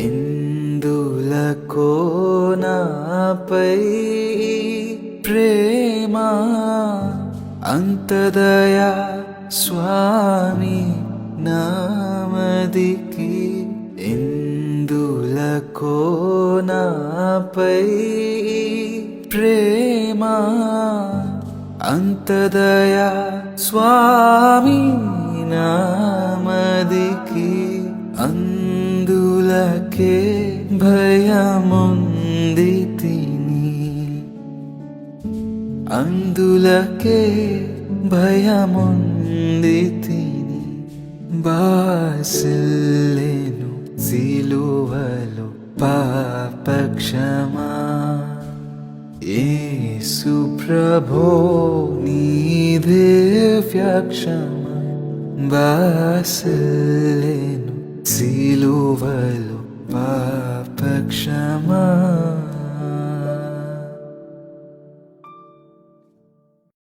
ఎందులకో నాపై ప్రేమ అంతదయా స్వామి నామదికి ఎందులకో నాపై ప్రేమ అంతదయా స్వామి నామదికి అందులకే భయముంది తిని అందులకే భయముంది తిని బాసిల్లెను సిలువలో పాపక్షమా యేసు ప్రభో నీ దివ్యక్షమా బాసిల్లెను సిలువలో పాపక్షమా